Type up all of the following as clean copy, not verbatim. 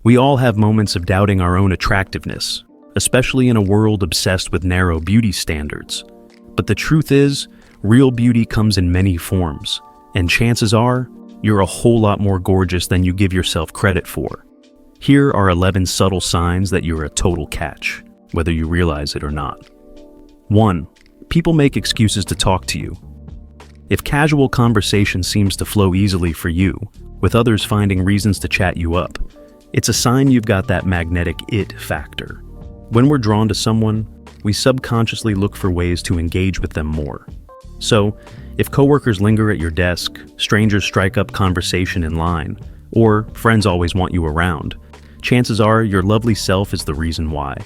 We all have moments of doubting our own attractiveness, especially in a world obsessed with narrow beauty standards. But the truth is, real beauty comes in many forms, and chances are, you're a whole lot more gorgeous than you give yourself credit for. Here are 11 subtle signs that you're a total catch, whether you realize it or not. 1. People make excuses to talk to you. If casual conversation seems to flow easily for you, with others finding reasons to chat you up, it's a sign you've got that magnetic it factor. When we're drawn to someone, we subconsciously look for ways to engage with them more. So, if coworkers linger at your desk, strangers strike up conversation in line, or friends always want you around, chances are your lovely self is the reason why.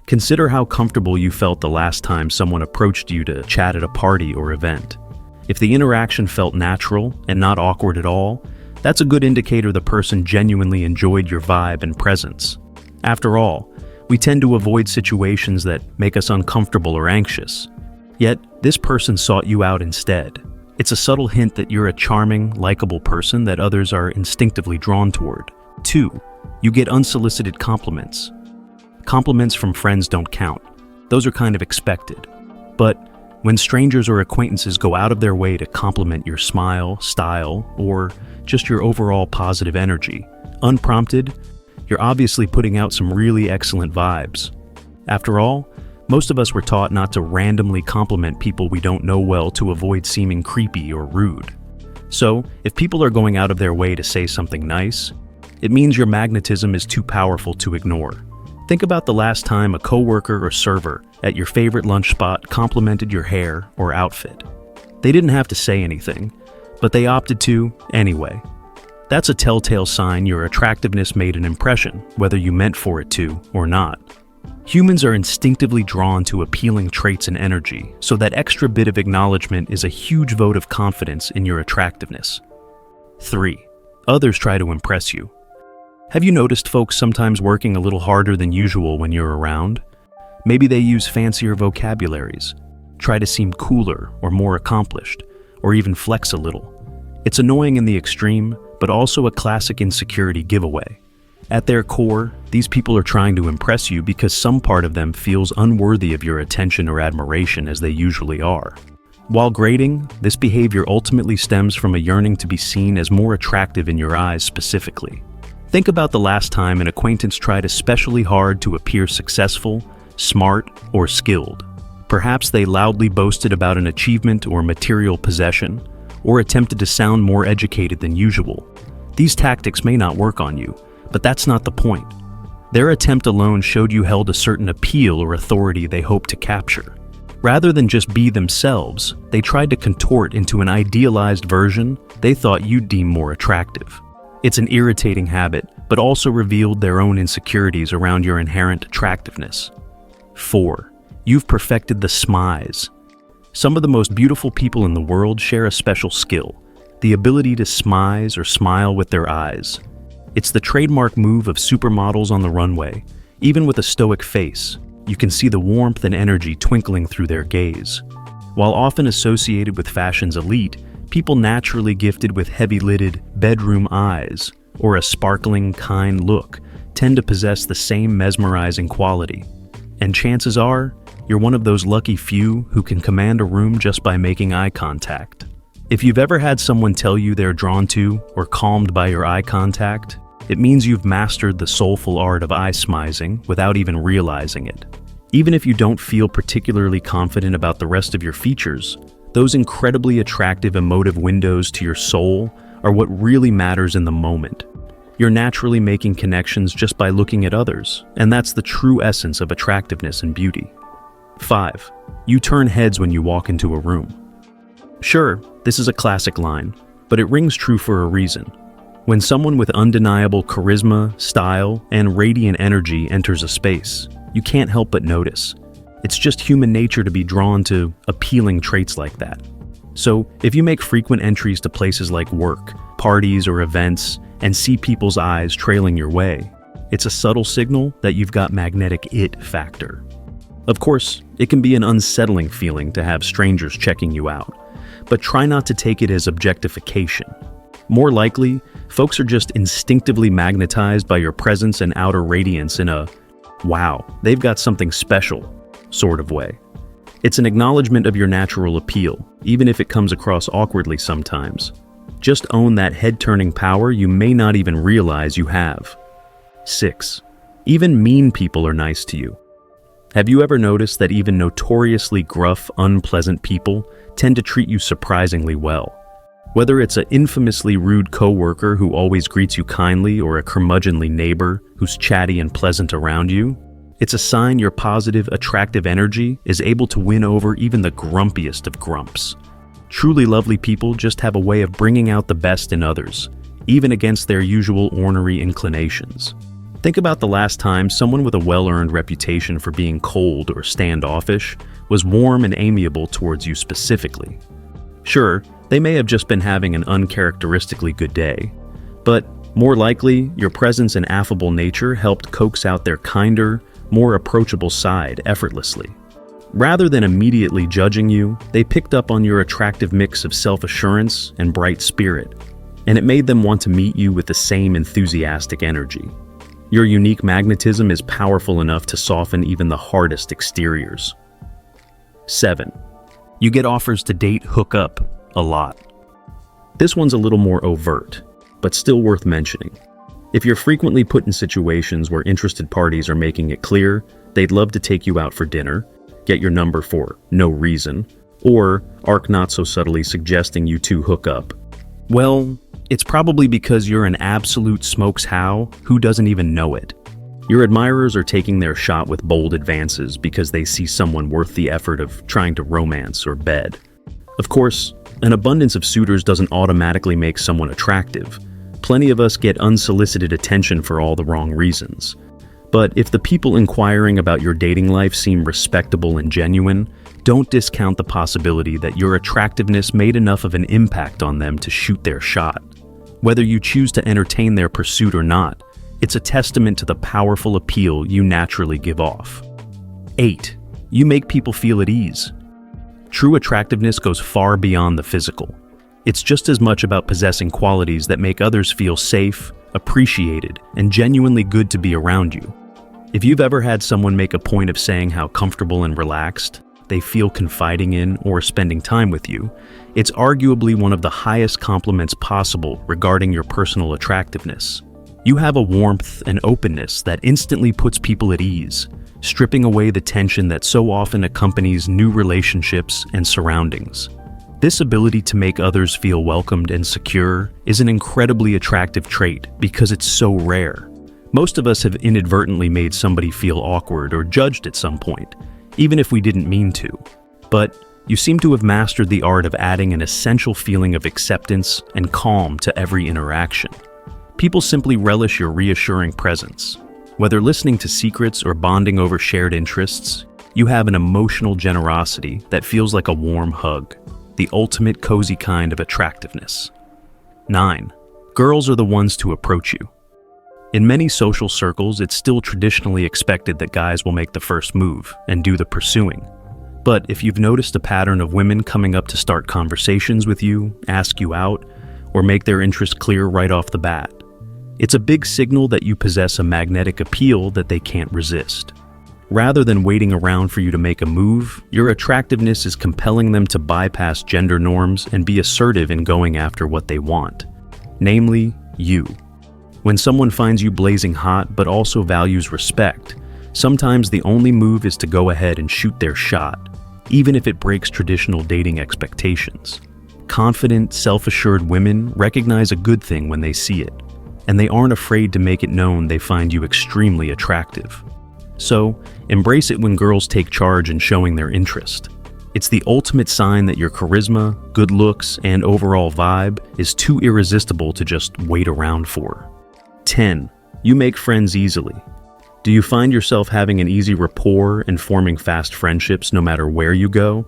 Consider how comfortable you felt the last time someone approached you to chat at a party or event. If the interaction felt natural and not awkward at all, that's a good indicator the person genuinely enjoyed your vibe and presence. After all, we tend to avoid situations that make us uncomfortable or anxious. Yet, this person sought you out instead. It's a subtle hint that you're a charming, likable person that others are instinctively drawn toward. 2. You get unsolicited compliments. Compliments from friends don't count. Those are kind of expected. But when strangers or acquaintances go out of their way to compliment your smile, style, or just your overall positive energy, unprompted, you're obviously putting out some really excellent vibes. After all, most of us were taught not to randomly compliment people we don't know well to avoid seeming creepy or rude. So, if people are going out of their way to say something nice, it means your magnetism is too powerful to ignore. Think about the last time a coworker or server at your favorite lunch spot complimented your hair or outfit. They didn't have to say anything, but they opted to anyway. That's a telltale sign your attractiveness made an impression, whether you meant for it to or not. Humans are instinctively drawn to appealing traits and energy, so that extra bit of acknowledgement is a huge vote of confidence in your attractiveness. 3. Others try to impress you. Have you noticed folks sometimes working a little harder than usual when you're around? Maybe they use fancier vocabularies, try to seem cooler or more accomplished, or even flex a little. It's annoying in the extreme, but also a classic insecurity giveaway. At their core, these people are trying to impress you because some part of them feels unworthy of your attention or admiration as they usually are. While grating, this behavior ultimately stems from a yearning to be seen as more attractive in your eyes specifically. Think about the last time an acquaintance tried especially hard to appear successful, smart, or skilled. Perhaps they loudly boasted about an achievement or material possession, or attempted to sound more educated than usual. These tactics may not work on you, but that's not the point. Their attempt alone showed you held a certain appeal or authority they hoped to capture. Rather than just be themselves, they tried to contort into an idealized version they thought you'd deem more attractive. It's an irritating habit, but also revealed their own insecurities around your inherent attractiveness. 4. You've perfected the smize. Some of the most beautiful people in the world share a special skill, the ability to smize or smile with their eyes. It's the trademark move of supermodels on the runway. Even with a stoic face, you can see the warmth and energy twinkling through their gaze. While often associated with fashion's elite, people naturally gifted with heavy-lidded bedroom eyes or a sparkling, kind look tend to possess the same mesmerizing quality. And chances are, you're one of those lucky few who can command a room just by making eye contact. If you've ever had someone tell you they're drawn to or calmed by your eye contact, it means you've mastered the soulful art of eye smizing without even realizing it. Even if you don't feel particularly confident about the rest of your features, those incredibly attractive emotive windows to your soul are what really matters in the moment. You're naturally making connections just by looking at others, and that's the true essence of attractiveness and beauty. 5. You turn heads when you walk into a room. Sure, this is a classic line, but it rings true for a reason. When someone with undeniable charisma, style, and radiant energy enters a space, you can't help but notice. It's just human nature to be drawn to appealing traits like that. So, if you make frequent entries to places like work, parties, or events, and see people's eyes trailing your way, it's a subtle signal that you've got magnetic it factor. Of course, it can be an unsettling feeling to have strangers checking you out, but try not to take it as objectification. More likely, folks are just instinctively magnetized by your presence and outer radiance in a, wow, they've got something special sort of way. It's an acknowledgement of your natural appeal, even if it comes across awkwardly sometimes. Just own that head-turning power you may not even realize you have. 6. Even mean people are nice to you. Have you ever noticed that even notoriously gruff, unpleasant people tend to treat you surprisingly well? Whether it's an infamously rude coworker who always greets you kindly or a curmudgeonly neighbor who's chatty and pleasant around you, it's a sign your positive, attractive energy is able to win over even the grumpiest of grumps. Truly lovely people just have a way of bringing out the best in others, even against their usual ornery inclinations. Think about the last time someone with a well-earned reputation for being cold or standoffish was warm and amiable towards you specifically. Sure, they may have just been having an uncharacteristically good day, but more likely, your presence and affable nature helped coax out their kinder, more approachable side effortlessly. Rather than immediately judging you, they picked up on your attractive mix of self-assurance and bright spirit, and it made them want to meet you with the same enthusiastic energy. Your unique magnetism is powerful enough to soften even the hardest exteriors. 7. You get offers to date, hook up a lot. This one's a little more overt, but still worth mentioning. If you're frequently put in situations where interested parties are making it clear they'd love to take you out for dinner, get your number for no reason, or are not so subtly suggesting you two hook up, well, it's probably because you're an absolute smokes how who doesn't even know it. Your admirers are taking their shot with bold advances because they see someone worth the effort of trying to romance or bed. Of course, an abundance of suitors doesn't automatically make someone attractive. Plenty of us get unsolicited attention for all the wrong reasons. But if the people inquiring about your dating life seem respectable and genuine, don't discount the possibility that your attractiveness made enough of an impact on them to shoot their shot. Whether you choose to entertain their pursuit or not, it's a testament to the powerful appeal you naturally give off. 8. You make people feel at ease. True attractiveness goes far beyond the physical. It's just as much about possessing qualities that make others feel safe, appreciated, and genuinely good to be around you. If you've ever had someone make a point of saying how comfortable and relaxed they feel confiding in or spending time with you, it's arguably one of the highest compliments possible regarding your personal attractiveness. You have a warmth and openness that instantly puts people at ease, stripping away the tension that so often accompanies new relationships and surroundings. This ability to make others feel welcomed and secure is an incredibly attractive trait because it's so rare. Most of us have inadvertently made somebody feel awkward or judged at some point, even if we didn't mean to. But you seem to have mastered the art of adding an essential feeling of acceptance and calm to every interaction. People simply relish your reassuring presence. Whether listening to secrets or bonding over shared interests, you have an emotional generosity that feels like a warm hug, the ultimate cozy kind of attractiveness. 9. Girls are the ones to approach you. In many social circles, it's still traditionally expected that guys will make the first move and do the pursuing. But if you've noticed a pattern of women coming up to start conversations with you, ask you out, or make their interest clear right off the bat, it's a big signal that you possess a magnetic appeal that they can't resist. Rather than waiting around for you to make a move, your attractiveness is compelling them to bypass gender norms and be assertive in going after what they want, namely, you. When someone finds you blazing hot but also values respect, sometimes the only move is to go ahead and shoot their shot, even if it breaks traditional dating expectations. Confident, self-assured women recognize a good thing when they see it, and they aren't afraid to make it known they find you extremely attractive. So, embrace it when girls take charge in showing their interest. It's the ultimate sign that your charisma, good looks, and overall vibe is too irresistible to just wait around for. 10. You make friends easily. Do you find yourself having an easy rapport and forming fast friendships no matter where you go?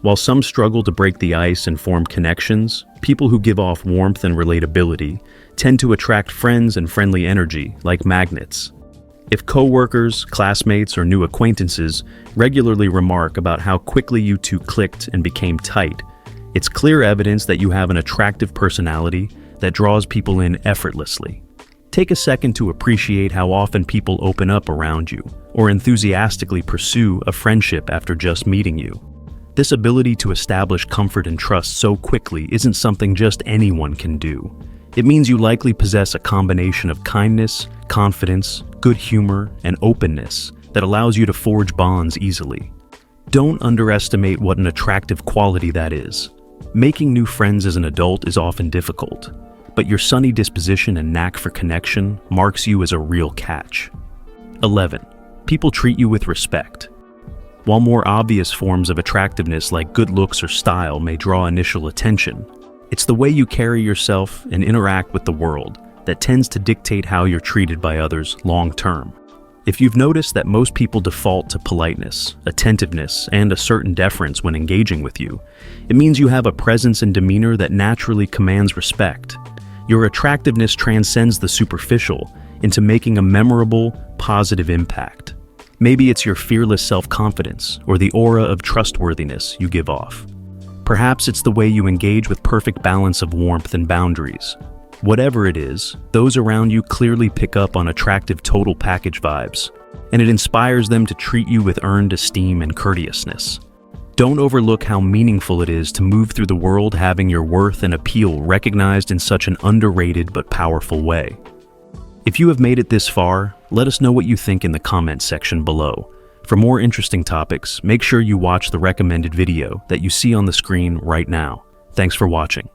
While some struggle to break the ice and form connections, people who give off warmth and relatability tend to attract friends and friendly energy like magnets. If coworkers, classmates, or new acquaintances regularly remark about how quickly you two clicked and became tight, it's clear evidence that you have an attractive personality that draws people in effortlessly. Take a second to appreciate how often people open up around you or enthusiastically pursue a friendship after just meeting you. This ability to establish comfort and trust so quickly isn't something just anyone can do. It means you likely possess a combination of kindness, confidence, good humor, and openness that allows you to forge bonds easily. Don't underestimate what an attractive quality that is. Making new friends as an adult is often difficult, but your sunny disposition and knack for connection marks you as a real catch. 11. People treat you with respect. While more obvious forms of attractiveness like good looks or style may draw initial attention, it's the way you carry yourself and interact with the world that tends to dictate how you're treated by others long term. If you've noticed that most people default to politeness, attentiveness, and a certain deference when engaging with you, it means you have a presence and demeanor that naturally commands respect. Your attractiveness transcends the superficial into making a memorable, positive impact. Maybe it's your fearless self-confidence or the aura of trustworthiness you give off. Perhaps it's the way you engage with perfect balance of warmth and boundaries. Whatever it is, those around you clearly pick up on attractive total package vibes, and it inspires them to treat you with earned esteem and courteousness. Don't overlook how meaningful it is to move through the world having your worth and appeal recognized in such an underrated but powerful way. If you have made it this far, let us know what you think in the comments section below. For more interesting topics, make sure you watch the recommended video that you see on the screen right now. Thanks for watching.